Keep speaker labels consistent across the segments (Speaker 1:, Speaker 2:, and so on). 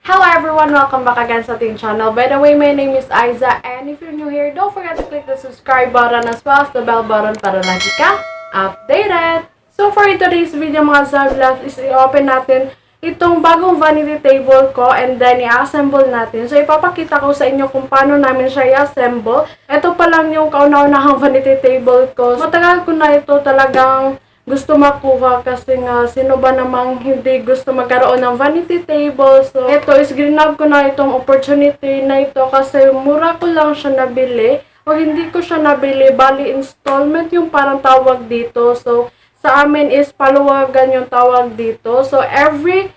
Speaker 1: Hello everyone! Welcome back again sa ating channel. By the way, my name is Aiza, and if you're new here, don't forget to click the subscribe button as well as the bell button para lagi ka updated. So for today's video mga Zavlogs is i-open natin itong bagong vanity table ko and then i-assemble natin. So ipapakita ko sa inyo kung paano namin siya i-assemble. Ito pa lang yung kauna-unahang vanity table ko. Matagal ko na ito talagang gusto makuha kasi nga sino ba namang hindi gusto magkaroon ng vanity table. So ito is grinab ko na itong opportunity na ito kasi mura ko lang siya nabili o hindi ko siya nabili, bali installment yung parang tawag dito. So sa amin is paluwagan yung tawag dito. So every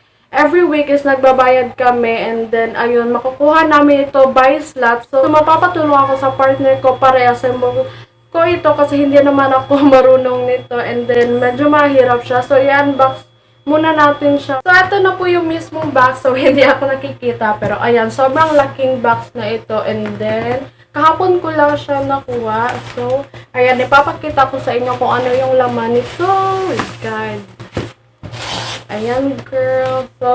Speaker 1: week is nagbabayad kami and then ayun, makukuha namin ito by slot. So mapapatulong ako sa partner ko para i-assemble ko ito kasi hindi naman ako marunong nito and then medyo mahirap siya. So i-unbox muna natin siya. So ito na po yung mismong box. So hindi ako nakikita pero ayan, sobrang laking box na ito and then kahapon ko lang siya nakuha. So ayan, ipapakita ko sa inyo kung ano yung laman nito. Oh my God. Ayan girl. So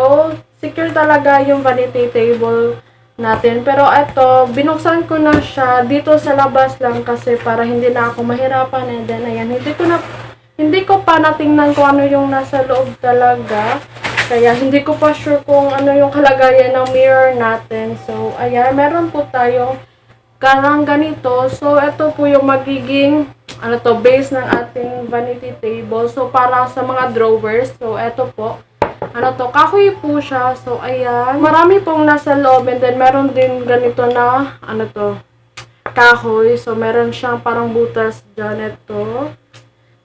Speaker 1: secure talaga yung vanity table natin. Pero ito, binuksan ko na siya dito sa labas lang kasi para hindi na ako mahirapan. And then, ayan, hindi ko pa natingnan kung ano yung nasa loob talaga. Kaya, hindi ko pa sure kung ano yung kalagayan ng mirror natin. So, ayan, meron po tayong karang ganito. So, ito po yung magiging, base ng ating vanity table. So, para sa mga drawers. So, ito po. Kahoy po siya. So, ayan. Marami pong nasa loob. And then, meron din ganito na, kahoy. So, meron siyang parang butas dyan. Ito.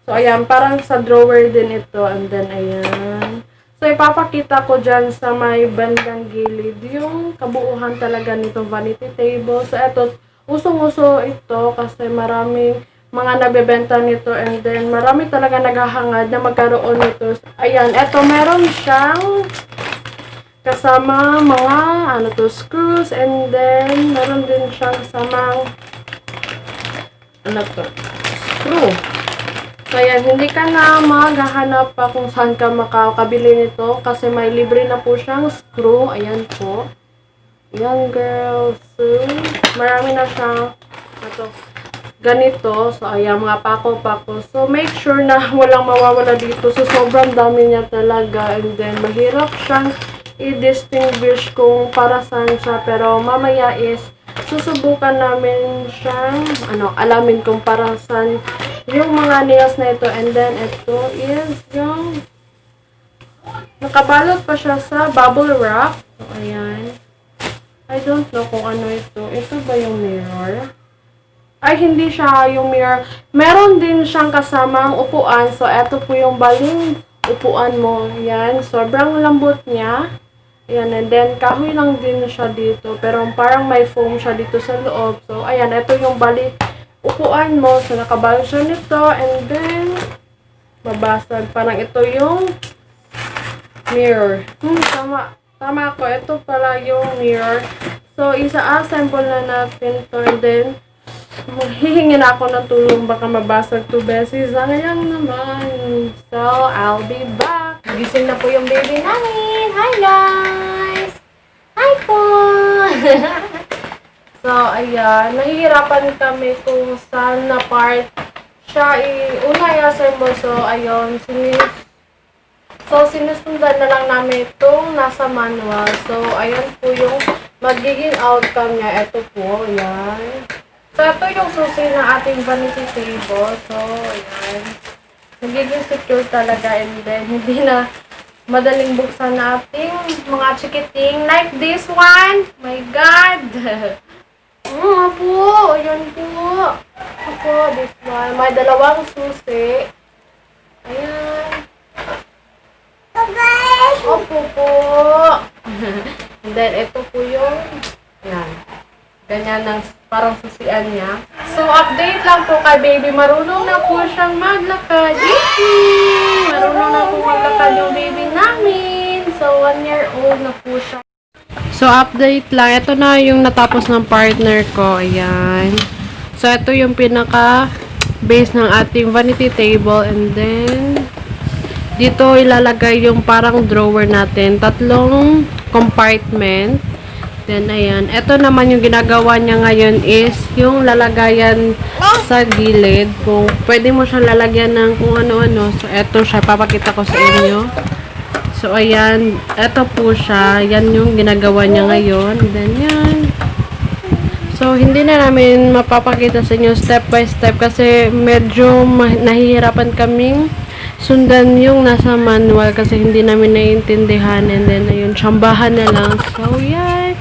Speaker 1: So, ayan. Parang sa drawer din ito. And then, ayan. So, ipapakita ko dyan sa may bandang gilid yung kabuuhan talaga nitong vanity table. So, ito. Usong-uso ito kasi maraming mga nabebenta nito and then marami talaga naghahangad na magkaroon nito. Ayan, eto meron siyang kasama mga screws and then meron din siyang kasamang screw. So ayan, hindi ka na maghahanap pa kung saan ka makakabili nito kasi may libre na po siyang screw. Ayan po. Ayan girl. So, marami na siyang ganito. So, ayan, mga pako-pako. So, make sure na walang mawawala dito. So, sobrang dami niya talaga. And then, mahirap siyang i-distinguish kung para saan siya. Pero, mamaya is, susubukan namin siyang, alamin kung para saan yung mga nails na ito. And then, ito is yung, nakabalot pa siya sa bubble wrap. So, ayan. I don't know kung ano ito. Ito ba yung mirror? Ay, hindi siya yung mirror. Meron din siyang kasamang upuan. So, eto po yung baling upuan mo. Yan. Sobrang lambot niya. Ayan. And then, kahoy lang din siya dito. Pero parang may foam siya dito sa loob. So, ayan. Eto yung baling upuan mo. So, nakabalot siya nito. And then, mabasag. Parang ito yung mirror. Tama. Tama ako. Ito pala yung mirror. So, isa-assemble na natin to. And then, hihingi na ako ng tulong, baka mabasag to beses. Sayang naman. So, I'll be back. Gising na po yung baby namin. Hi guys! Hi po! So, ayan. Nahihirapan kami kung saan na part siya una i-assemble. So, ayun. Sinusundan na lang namin itong nasa manual. So, ayan po yung magiging outcome niya. Ito po. Ayan. So, ito yung susi ng ating vanity table. So, ayan. Nagiging secure talaga and then hindi na madaling buksan na ating mga chikiting like this one. My God! Po. Ayan po. Ako, this one. May dalawang susi. Ayan. Opo po. And then, ito po yung ayan. Ganyan ang parang susian niya. So, update lang po kay baby. Marunong na po siyang maglakad. Yay! Marunong na po maglakad yung baby namin. So, 1 year old na po siya. So, update lang. Ito na yung natapos ng partner ko. Ayan. So, ito yung pinaka-base ng ating vanity table. And then, dito ilalagay yung parang drawer natin. Tatlong compartment. Then, ayan. Ito naman yung ginagawa niya ngayon is yung lalagayan sa gilid. Kung pwede mo siya lalagyan ng kung ano-ano. So, ito siya. Papakita ko sa inyo. So, ayan. Ito po siya. Yan yung ginagawa niya ngayon. Then, yan. So, hindi na namin mapapakita sa inyo step by step kasi medyo nahihirapan kaming sundan yung nasa manual kasi hindi namin naiintindihan. And then, ayun, tsambahan na lang. So, yan.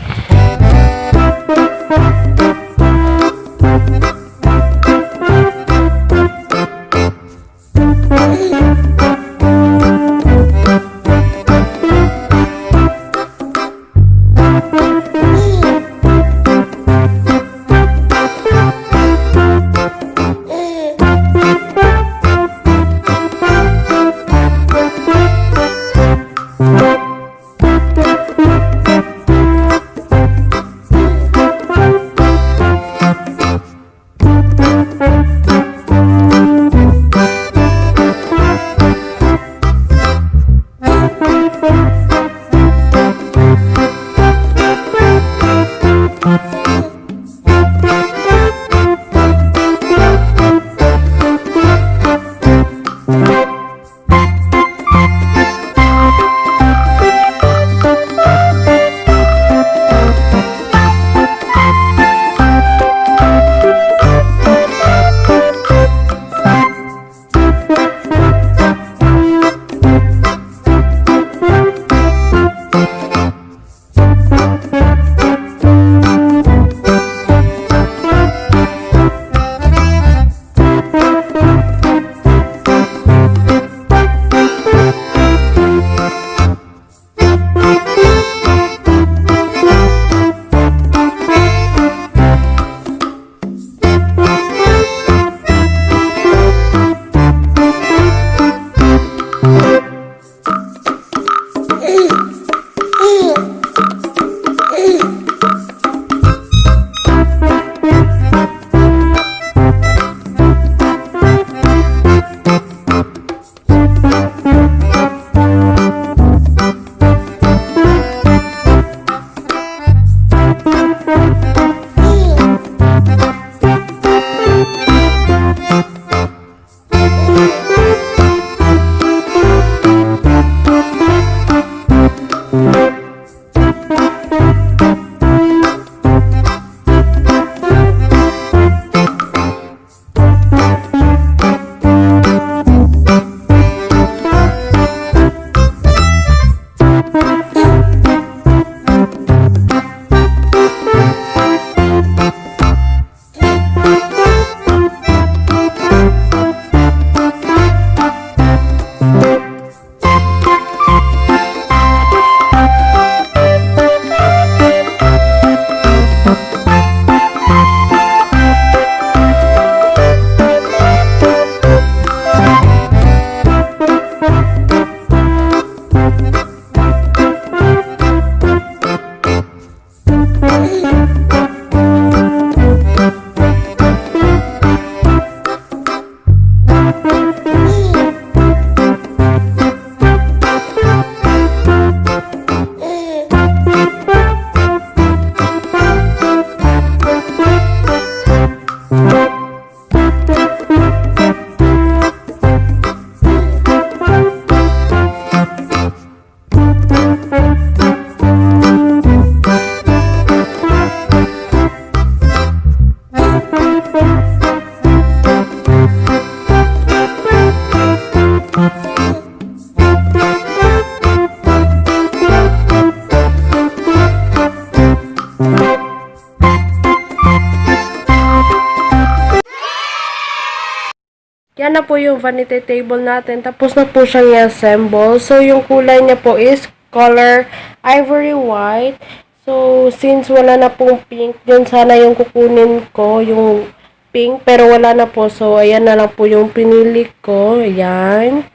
Speaker 1: Yan na po yung vanity table natin. Tapos na po siyang i-assemble. So, yung kulay niya po is color ivory white. So, since wala na pong pink, yun sana yung kukunin ko, yung pink. Pero wala na po. So, ayan na lang po yung pinili ko. Ayan.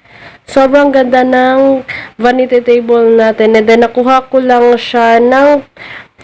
Speaker 1: Sobrang ganda ng vanity table natin. And then, nakuha ko lang siya ng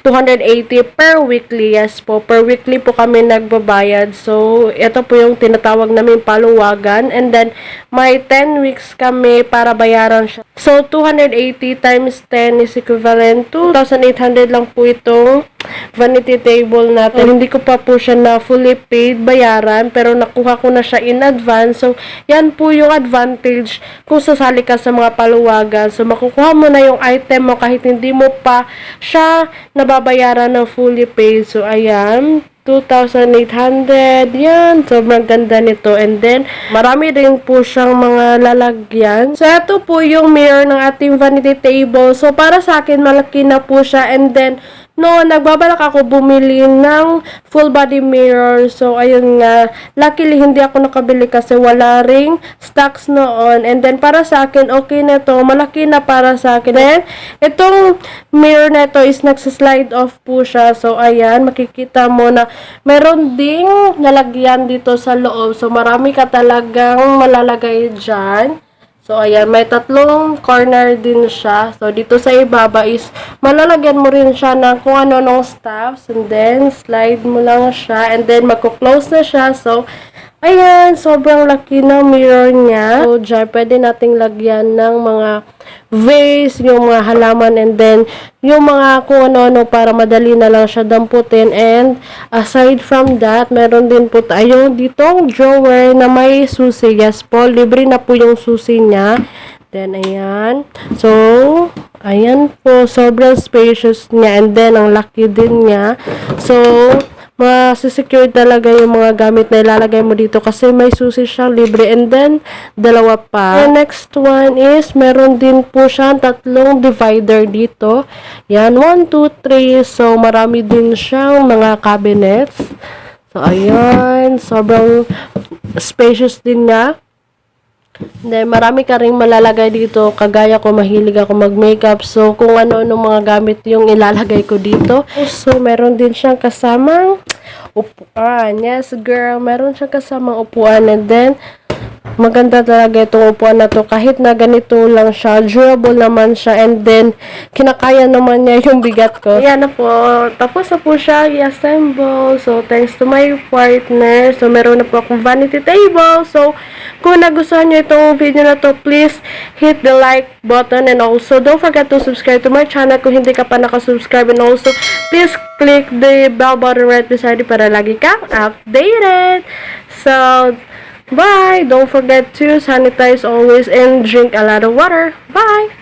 Speaker 1: 280 per weekly. Yes po, per weekly po kami nagbabayad. So, ito po yung tinatawag namin paluwagan. And then, may 10 weeks kami para bayaran siya. So, 280 times 10 is equivalent to 2,800 lang po itong vanity table natin. So, hindi ko pa po siya na fully paid bayaran, pero nakuha ko na siya in advance. So, yan po yung advantage kung sasali ka sa mga paluwagan. So, makukuha mo na yung item mo kahit hindi mo pa siya nababayaran ng fully paid. So, ayan. 2,800. Yan. Sobrang ganda nito. And then, marami din po siyang mga lalagyan. So, ito po yung mirror ng ating vanity table. So, para sa akin, malaki na po siya. And then, no, nagbabalak ako bumili ng full body mirror. So, ayun nga. Luckily, hindi ako nakabili kasi wala ring stocks noon. And then, para sa akin, okay na to. Malaki na para sa akin. Then, itong mirror na ito is nagsaslide off po siya. So, ayan. Makikita mo na meron ding nalagyan dito sa loob. So, marami ka talagang malalagay dyan. So, ayan, may tatlong corner din siya. So, dito sa ibaba is, malalagyan mo rin siya ng kung ano nung stuffs. And then, slide mo lang siya. And then, magko-close na siya. So, ayan, sobrang laki ng mirror niya. So, dyan, pwede nating lagyan ng mga vase, yung mga halaman, and then, yung mga kung ano-ano para madali na lang siya damputin. And, aside from that, meron din po tayo ditong drawer na may susi. Yes po, libre na po yung susi niya. Then, ayan. So, ayan po, sobrang spacious niya. And then, ang laki din niya. So, masisecure talaga yung mga gamit na ilalagay mo dito kasi may susi siyang libre. And then, dalawa pa. And next one is, meron din po siyang tatlong divider dito. Yan, 1, 2, 3. So, marami din siyang mga cabinets. So, ayan. Sobrang spacious din niya. Then, marami ka rin malalagay dito. Kagaya ko, mahilig ako mag-makeup. So, kung ano-ano mga gamit yung ilalagay ko dito. So, meron din siyang kasamang upuan. Yes, girl. Meron siyang kasamang upuan. And then, maganda talaga itong upuan na to. Kahit na ganito lang siya, durable naman siya. And then, kinakaya naman niya yung bigat ko. Ayan na po. Tapos na po siya i-assemble. So, thanks to my partner. So, meron na po akong vanity table. So, kung nagustuhan nyo itong video na to, please hit the like button. And also, don't forget to subscribe to my channel kung hindi ka pa nakasubscribe. And also, please click the bell button right beside it para lagi kang updated. So, bye! Don't forget to sanitize always and drink a lot of water. Bye!